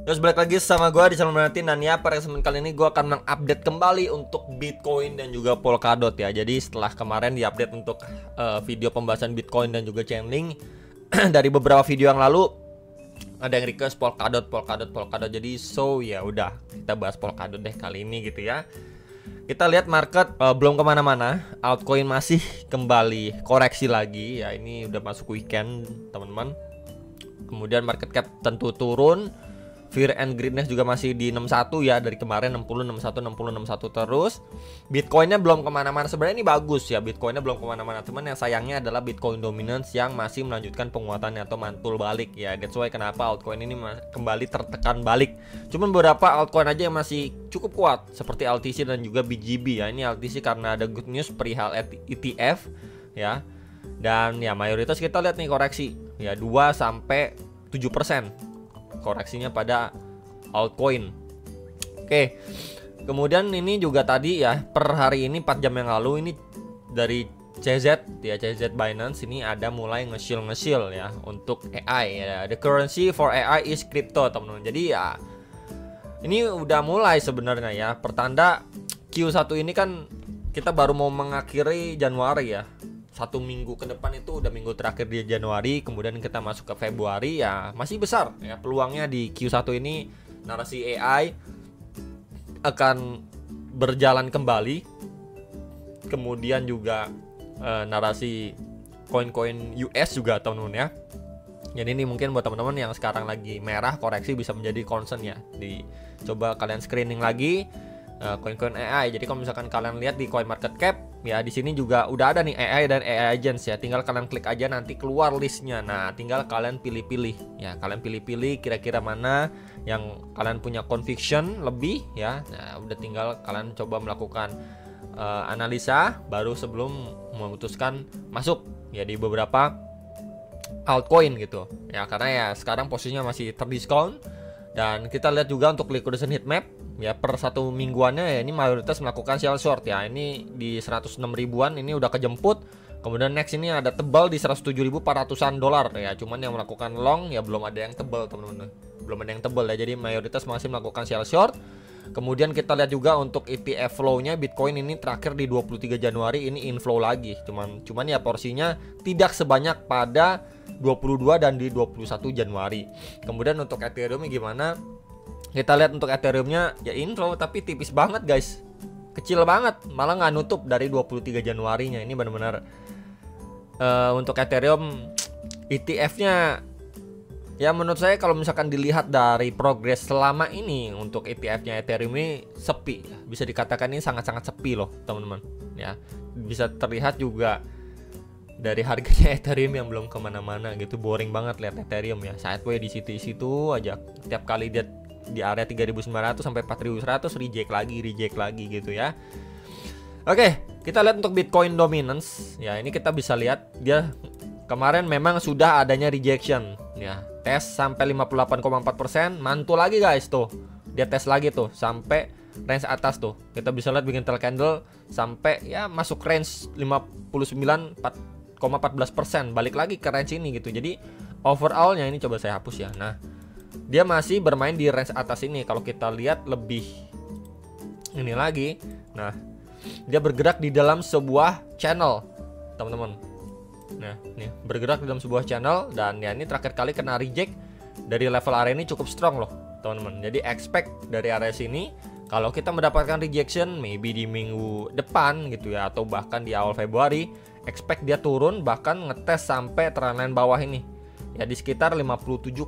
Terus balik lagi sama gue di channel Martin. Dan ya, pada kesempatan kali ini gue akan mengupdate kembali untuk Bitcoin dan juga Polkadot ya. Jadi setelah kemarin diupdate untuk video pembahasan Bitcoin dan juga Chainlink dari beberapa video yang lalu, ada yang request Polkadot. Jadi ya udah, kita bahas Polkadot deh kali ini gitu ya. Kita lihat market belum kemana-mana, altcoin masih kembali koreksi lagi ya. Ini udah masuk weekend teman-teman. Kemudian market cap tentu turun. Fear and Greedness juga masih di 61 ya, dari kemarin 60, 61, 60, 61 terus. Bitcoinnya belum kemana-mana. Sebenarnya ini bagus ya, Bitcoinnya belum kemana-mana. Cuman yang sayangnya adalah Bitcoin dominance yang masih melanjutkan penguatannya atau mantul balik ya. That's why kenapa altcoin ini kembali tertekan balik. Cuman beberapa altcoin aja yang masih cukup kuat, seperti LTC dan juga BGB ya. Ini LTC karena ada good news perihal ETF ya. Dan ya mayoritas kita lihat nih koreksi ya 2-7% koreksinya pada altcoin. Oke. Kemudian ini juga tadi ya, per hari ini 4 jam yang lalu ini dari CZ ya, CZ Binance ini ada mulai nge-shield ya untuk AI ya. The currency for AI is crypto, teman-teman. Jadi ya ini udah mulai sebenarnya ya. Pertanda Q1 ini kan kita baru mau mengakhiri Januari ya. 1 minggu ke depan itu udah minggu terakhir di Januari, kemudian kita masuk ke Februari ya, masih besar ya peluangnya di Q1 ini. Narasi AI akan berjalan kembali. Kemudian juga narasi koin-koin US juga, teman-teman ya. Jadi ini mungkin buat teman-teman yang sekarang lagi merah koreksi bisa menjadi concern ya. Coba kalian screening lagi koin-koin AI. Jadi kalau misalkan kalian lihat di CoinMarketCap ya, di sini juga udah ada nih AI dan AI Agents ya. Tinggal kalian klik aja, nanti keluar listnya. Nah, tinggal kalian pilih-pilih ya. Kalian pilih-pilih kira-kira mana yang kalian punya conviction lebih ya. Nah, udah tinggal kalian coba melakukan analisa baru sebelum memutuskan masuk ya di beberapa altcoin gitu ya. Karena ya sekarang posisinya masih terdiskon. Dan kita lihat juga untuk liquidation heatmap ya, per 1 mingguannya ya, ini mayoritas melakukan sell short ya. Ini di 106 ribuan ini udah kejemput. Kemudian next ini ada tebal di 107.400-an dolar ya. Cuman yang melakukan long ya belum ada yang tebal, teman-teman. Belum ada yang tebal ya. Jadi mayoritas masih melakukan sell short. Kemudian kita lihat juga untuk ETF flow-nya Bitcoin ini terakhir di 23 Januari ini inflow lagi. Cuman ya porsinya tidak sebanyak pada 22 dan di 21 Januari. Kemudian untuk Ethereum gimana? Kita lihat untuk Ethereum-nya ya inflow tapi tipis banget guys. Kecil banget, malah nggak nutup dari 23 Januarinya. Ini benar-benar untuk Ethereum ETF-nya ya, menurut saya kalau misalkan dilihat dari progres selama ini untuk ETF-nya Ethereum ini sepi. Bisa dikatakan ini sangat-sangat sepi loh, teman-teman. Ya, bisa terlihat juga dari harganya Ethereum yang belum kemana-mana gitu. Boring banget lihat Ethereum ya, sideway di situ aja. Tiap kali dia di area 3.900 sampai 4.100 reject lagi gitu ya. Oke, kita lihat untuk Bitcoin dominance ya. Ini kita bisa lihat dia kemarin memang sudah adanya rejection ya. Tes sampai 58,4%, mantul lagi guys tuh. Dia tes lagi tuh sampai range atas tuh. Kita bisa lihat bikin tail candle sampai ya masuk range 59,14%, balik lagi ke range ini gitu. Jadi overallnya ini coba saya hapus ya. Nah, dia masih bermain di range atas ini. Kalau kita lihat lebih ini lagi, nah dia bergerak di dalam sebuah channel, teman-teman. Nah, nih bergerak di dalam sebuah channel. Dan ya ini terakhir kali kena reject dari level area ini cukup strong loh, teman-teman. Jadi expect dari area sini kalau kita mendapatkan rejection maybe di minggu depan gitu ya, atau bahkan di awal Februari, expect dia turun bahkan ngetes sampai trendline bawah ini ya di sekitar 57,6%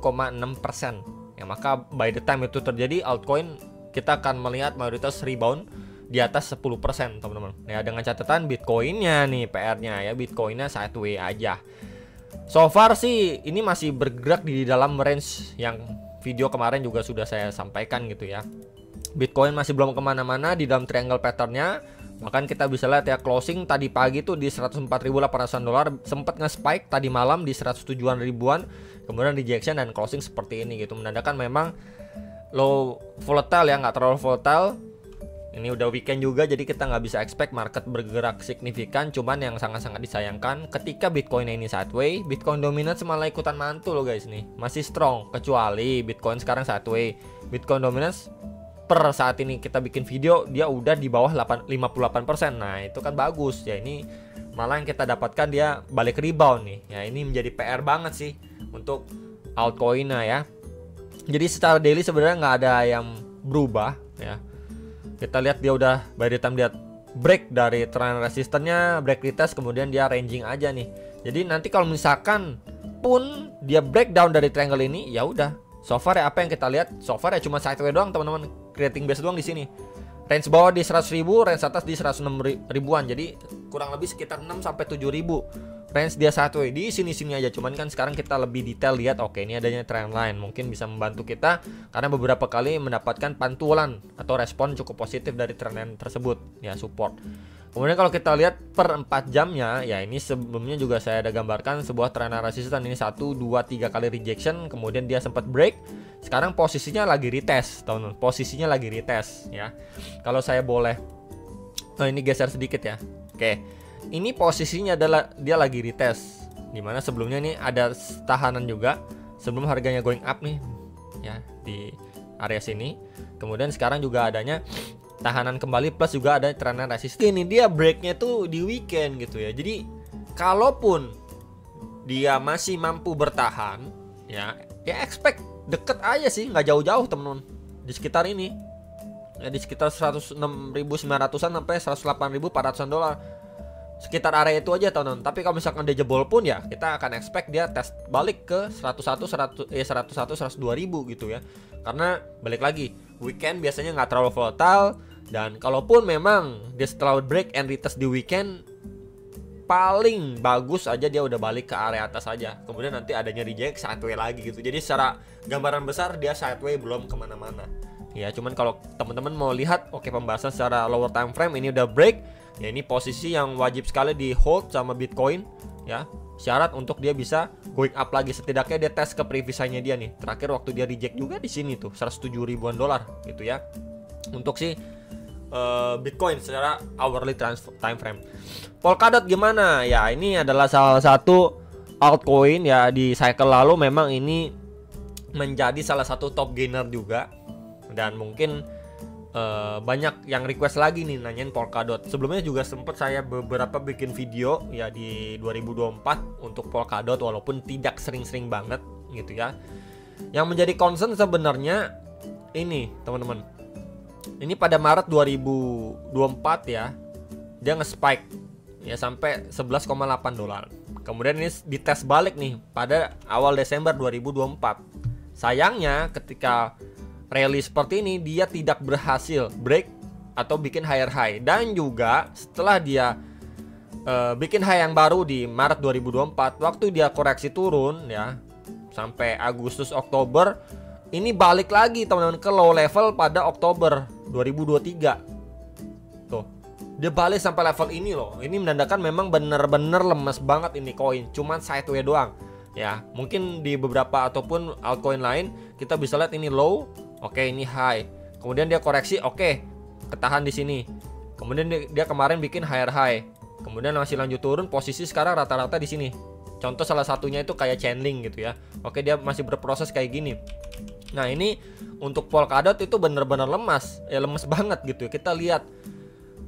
ya. Maka by the time itu terjadi, altcoin kita akan melihat mayoritas rebound di atas 10%, teman-teman. Ya, dengan catatan Bitcoinnya nih PR-nya ya, Bitcoinnya sideways aja. So far sih ini masih bergerak di dalam range yang video kemarin juga sudah saya sampaikan gitu ya. Bitcoin masih belum kemana-mana di dalam triangle patternnya. Bahkan kita bisa lihat ya, closing tadi pagi tuh di 104.800-an dolar, sempat nge-spike tadi malam di 107-an ribuan, kemudian rejection dan closing seperti ini gitu, menandakan memang low volatile ya, nggak terlalu volatile. Ini udah weekend juga, jadi kita nggak bisa expect market bergerak signifikan. Cuman yang sangat-sangat disayangkan, ketika Bitcoin ini sideways, Bitcoin dominance malah ikutan mantul loh guys nih. Masih strong, kecuali Bitcoin sekarang sideways. Bitcoin dominance per saat ini kita bikin video, dia udah di bawah 58%. Nah itu kan bagus ya. Ini malah yang kita dapatkan dia balik rebound nih. Ya ini menjadi PR banget sih untuk altcoinnya ya. Jadi secara daily sebenarnya nggak ada yang berubah ya. Kita lihat dia udah by the time dia break dari trend resistannya, break retest, kemudian dia ranging aja nih. Jadi nanti kalau misalkan pun dia breakdown dari triangle ini, ya udah. So far ya apa yang kita lihat, so far ya cuma sideways doang teman-teman, creating base doang di sini. Range bawah di 100.000, range atas di 106 ribuan. Jadi kurang lebih sekitar 6 sampai 7.000. Range dia sideways di sini-sini aja. Cuman kan sekarang kita lebih detail lihat, oke ini adanya trend line, mungkin bisa membantu kita karena beberapa kali mendapatkan pantulan atau respon cukup positif dari trend line tersebut ya, support. Kemudian kalau kita lihat per 4 jamnya, ya ini sebelumnya juga saya ada gambarkan sebuah trend line resistance. Ini 1, 2, 3 kali rejection, kemudian dia sempat break. Sekarang posisinya lagi retest, teman-teman. Posisinya lagi retest ya. Kalau saya boleh, ini geser sedikit ya. Oke, ini posisinya adalah dia lagi retest. Dimana sebelumnya ini ada tahanan juga sebelum harganya going up nih ya di area sini. Kemudian sekarang juga adanya tahanan kembali plus juga ada trend resistance. Ini dia breaknya tuh di weekend gitu ya. Jadi kalaupun dia masih mampu bertahan ya expect deket aja sih, nggak jauh-jauh temen-temen, di sekitar ini ya, di sekitar 106.900-an sampai 108.400-an dolar, sekitar area itu aja teman-teman. Tapi kalau misalkan dia jebol pun ya kita akan expect dia test balik ke 101 102.000 gitu ya. Karena balik lagi weekend biasanya nggak terlalu volatile, dan kalaupun memang dia setelah break and retest di weekend, paling bagus aja dia udah balik ke area atas aja. Kemudian nanti adanya reject sideways lagi gitu. Jadi secara gambaran besar dia sideways belum kemana-mana. Ya cuman kalau teman-teman mau lihat oke pembahasan secara lower time frame, ini udah break. Ya ini posisi yang wajib sekali di hold sama Bitcoin ya. Syarat untuk dia bisa going up lagi, setidaknya dia tes ke previous-nya dia nih. Terakhir waktu dia reject juga di sini tuh 107 ribuan dolar gitu ya. Untuk si Bitcoin secara hourly time frame. Polkadot gimana? Ya ini adalah salah satu altcoin ya di cycle lalu, memang ini menjadi salah satu top gainer juga. Dan mungkin banyak yang request lagi nih nanyain Polkadot. Sebelumnya juga sempat saya beberapa bikin video ya di 2024 untuk Polkadot, walaupun tidak sering-sering banget gitu ya. Yang menjadi concern sebenarnya ini teman-teman, ini pada Maret 2024 ya, dia nge-spike ya sampai 11,8 dolar. Kemudian ini dites balik nih pada awal Desember 2024. Sayangnya ketika rally seperti ini dia tidak berhasil break atau bikin higher high. Dan juga setelah dia bikin high yang baru di Maret 2024, waktu dia koreksi turun ya sampai Agustus Oktober, ini balik lagi teman-teman ke low level pada Oktober 2023. Tuh, dia balik sampai level ini loh. Ini menandakan memang bener-bener lemes banget ini koin, cuman sideways doang. Ya, mungkin di beberapa ataupun altcoin lain kita bisa lihat ini low, oke ini high. Kemudian dia koreksi, oke, ketahan di sini. Kemudian dia kemarin bikin higher high. Kemudian masih lanjut turun, posisi sekarang rata-rata di sini. Contoh salah satunya itu kayak Chainlink gitu ya. Oke, dia masih berproses kayak gini. Nah ini untuk Polkadot itu bener-bener lemas, ya lemes banget gitu ya. Kita lihat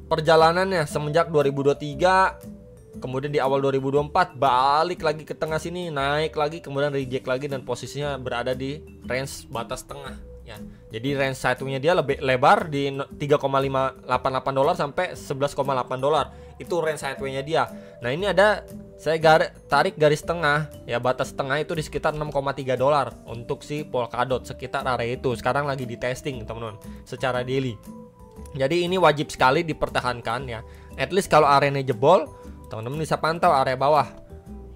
perjalanannya semenjak 2023, kemudian di awal 2024 balik lagi ke tengah sini, naik lagi, kemudian reject lagi, dan posisinya berada di range batas tengah ya. Jadi range satunya dia lebih lebar di 3,588 dolar sampai 11,8 dolar. Itu range sideway-nya dia. Nah ini ada, saya tarik garis tengah ya, batas tengah itu di sekitar 6,3 dolar untuk si Polkadot, sekitar area itu. Sekarang lagi di testing teman-teman secara daily. Jadi ini wajib sekali dipertahankan ya. At least kalau areanya jebol, teman-teman bisa pantau area bawah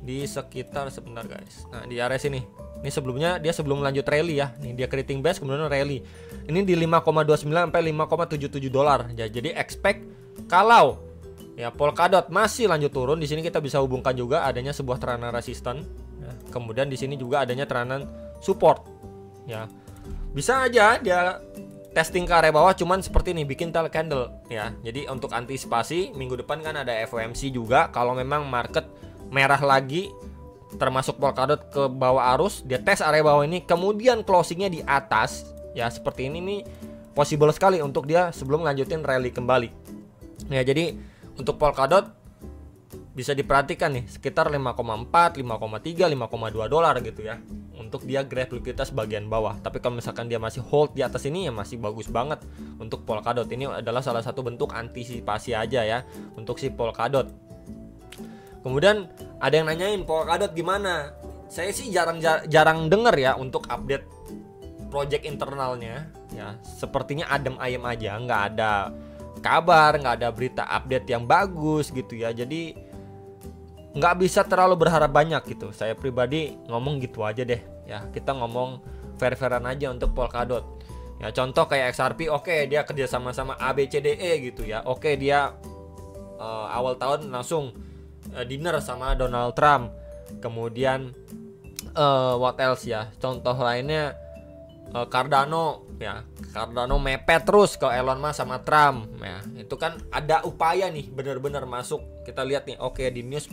di sekitar, sebentar guys. Nah di area sini. Ini sebelumnya dia sebelum lanjut rally ya. Nih dia creating base kemudian rally. Ini di 5,29 sampai 5,77 dolar. Ya, jadi expect kalau ya Polkadot masih lanjut turun, di sini kita bisa hubungkan juga adanya sebuah tekanan resisten ya. Kemudian di sini juga adanya tekanan support ya. Bisa aja dia testing ke area bawah cuman seperti ini, bikin tail candle ya. Jadi untuk antisipasi minggu depan kan ada FOMC juga, kalau memang market merah lagi termasuk Polkadot ke bawah arus, dia tes area bawah ini kemudian closingnya di atas ya seperti ini nih, possible sekali untuk dia sebelum lanjutin rally kembali ya. Jadi untuk Polkadot bisa diperhatikan nih sekitar 5,4, 5,3, 5,2 dolar gitu ya untuk dia grab likuiditas bagian bawah. Tapi kalau misalkan dia masih hold di atas ini ya masih bagus banget untuk Polkadot. Ini adalah salah satu bentuk antisipasi aja ya untuk si Polkadot. Kemudian ada yang nanyain Polkadot gimana? Saya sih jarang denger ya untuk update project internalnya ya. Sepertinya adem ayem aja, nggak ada kabar, nggak ada berita update yang bagus gitu ya. Jadi nggak bisa terlalu berharap banyak gitu. Saya pribadi ngomong gitu aja deh ya. Kita ngomong fair-fairan aja untuk Polkadot ya. Contoh kayak XRP, oke, dia kerja sama ABCDE gitu ya. Oke, dia awal tahun langsung dinner sama Donald Trump. Kemudian what else ya, contoh lainnya Cardano ya. Cardano mepet terus ke Elon Musk sama Trump ya. Itu kan ada upaya nih bener-bener masuk. Kita lihat nih, oke, di news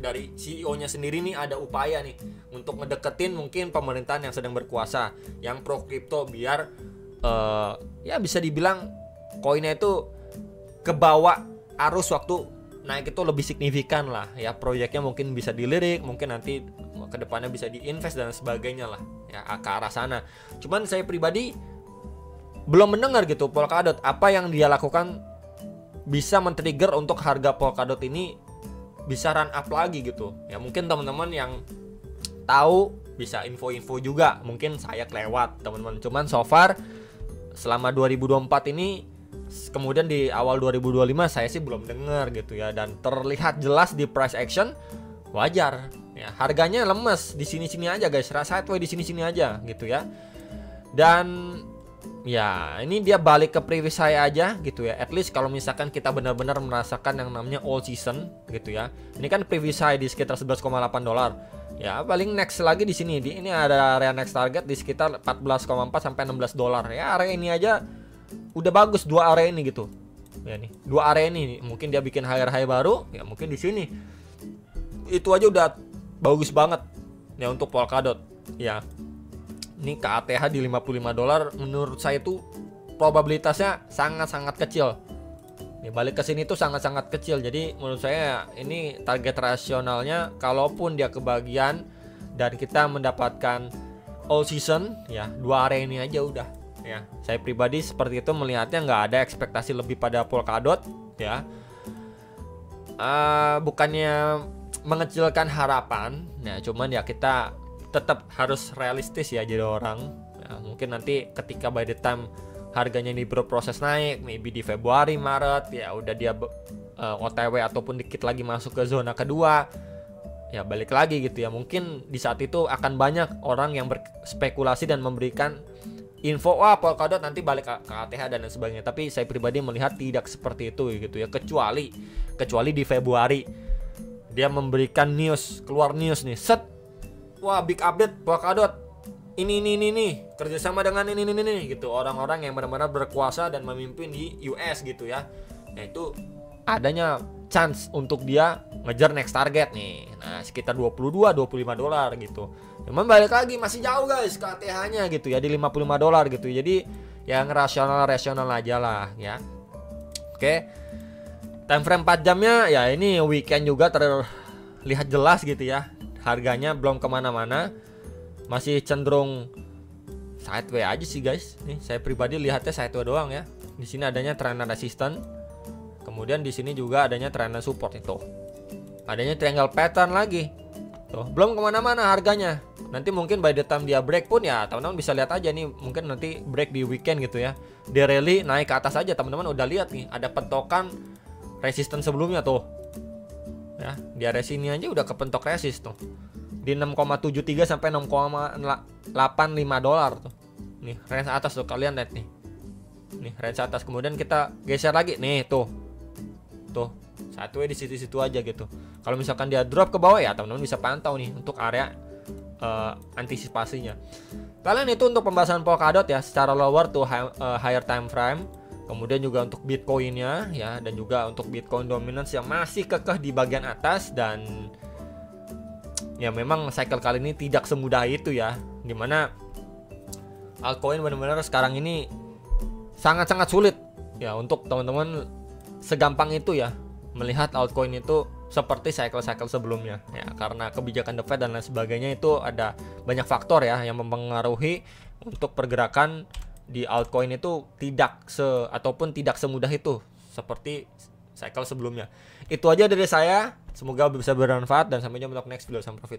dari CEO-nya sendiri nih ada upaya nih untuk ngedeketin mungkin pemerintahan yang sedang berkuasa yang pro kripto, biar ya bisa dibilang koinnya itu kebawa arus waktu naik itu lebih signifikan lah ya. Proyeknya mungkin bisa dilirik, mungkin nanti kedepannya bisa diinvest dan sebagainya lah ya, ke arah sana. Cuman saya pribadi belum mendengar gitu Polkadot apa yang dia lakukan bisa men-trigger untuk harga Polkadot ini bisa run up lagi gitu ya. Mungkin teman-teman yang tahu bisa info-info juga, mungkin saya kelewat teman-teman. Cuman so far selama 2024 ini, kemudian di awal 2025 saya sih belum dengar gitu ya. Dan terlihat jelas di price action wajar ya, harganya lemes di sini-sini aja guys, sideways di sini-sini aja gitu ya. Dan ya ini dia balik ke previous high aja gitu ya. At least kalau misalkan kita benar-benar merasakan yang namanya all season gitu ya. Ini kan previous high di sekitar 11,8 dolar. Ya paling next lagi di sini. Ini ada area next target di sekitar 14,4 sampai 16 dolar. Ya area ini aja udah bagus, dua area ini gitu. Ya nih, dua area ini mungkin dia bikin higher high baru ya, mungkin di sini. Itu aja udah bagus banget ya untuk Polkadot ya. Ini KATH di 55 dolar menurut saya itu probabilitasnya sangat-sangat kecil. Nih balik ke sini tuh sangat-sangat kecil. Jadi menurut saya ini target rasionalnya kalaupun dia kebagian dan kita mendapatkan all season ya, dua area ini aja udah ya. Saya pribadi seperti itu melihatnya, nggak ada ekspektasi lebih pada Polkadot ya. Bukannya mengecilkan harapan ya, cuman ya kita tetap harus realistis ya jadi orang ya. Mungkin nanti ketika by the time harganya ini berproses naik, maybe di Februari, Maret ya udah dia OTW ataupun dikit lagi masuk ke zona kedua ya, balik lagi gitu ya. Mungkin di saat itu akan banyak orang yang berspekulasi dan memberikan info, wah Polkadot nanti balik ke ATH dan sebagainya. Tapi saya pribadi melihat tidak seperti itu gitu ya, kecuali di Februari dia memberikan news, keluar news nih, set, wah big update Polkadot ini kerjasama dengan ini gitu, orang-orang yang benar-benar berkuasa dan memimpin di US gitu ya. Nah itu adanya chance untuk dia ngejar next target nih, nah sekitar 22-25 dolar gitu. Cuman balik lagi masih jauh guys ke ATH-nya gitu ya, di 55 dolar gitu. Jadi yang rasional aja lah ya. Oke, time frame 4 jamnya ya ini weekend juga terlihat jelas gitu ya. Harganya belum kemana-mana, masih cenderung sideways aja sih guys. Nih saya pribadi lihatnya sideways doang ya. Di sini adanya trend resistance, kemudian di sini juga adanya trend support itu. Adanya triangle pattern lagi. Tuh, belum kemana-mana harganya. Nanti mungkin by the time dia break pun ya teman-teman bisa lihat aja nih, mungkin nanti break di weekend gitu ya. Dia rally naik ke atas aja, teman-teman udah lihat nih ada petokan resistance sebelumnya tuh. Ya, di area sini aja udah kepentok resist tuh. Di 6,73 sampai 6,85 dolar tuh. Nih, range atas tuh kalian lihat nih. Nih, range atas. Kemudian kita geser lagi nih tuh. Tuh, satu di situ-situ aja gitu. Kalau misalkan dia drop ke bawah ya teman-teman bisa pantau nih untuk area antisipasinya. Kalian itu untuk pembahasan Polkadot ya, secara lower to higher time frame. Kemudian juga untuk Bitcoinnya ya, dan juga untuk Bitcoin dominance yang masih kekeh di bagian atas. Dan ya memang cycle kali ini tidak semudah itu ya, dimana altcoin benar-benar sekarang ini sangat-sangat sulit ya untuk teman-teman segampang itu ya melihat altcoin itu seperti cycle-cycle sebelumnya ya, karena kebijakan The Fed dan lain sebagainya. Itu ada banyak faktor ya yang mempengaruhi untuk pergerakan di altcoin itu tidak semudah itu seperti cycle sebelumnya. Itu aja dari saya, semoga bisa bermanfaat dan sampai jumpa untuk next video. Sampai profit.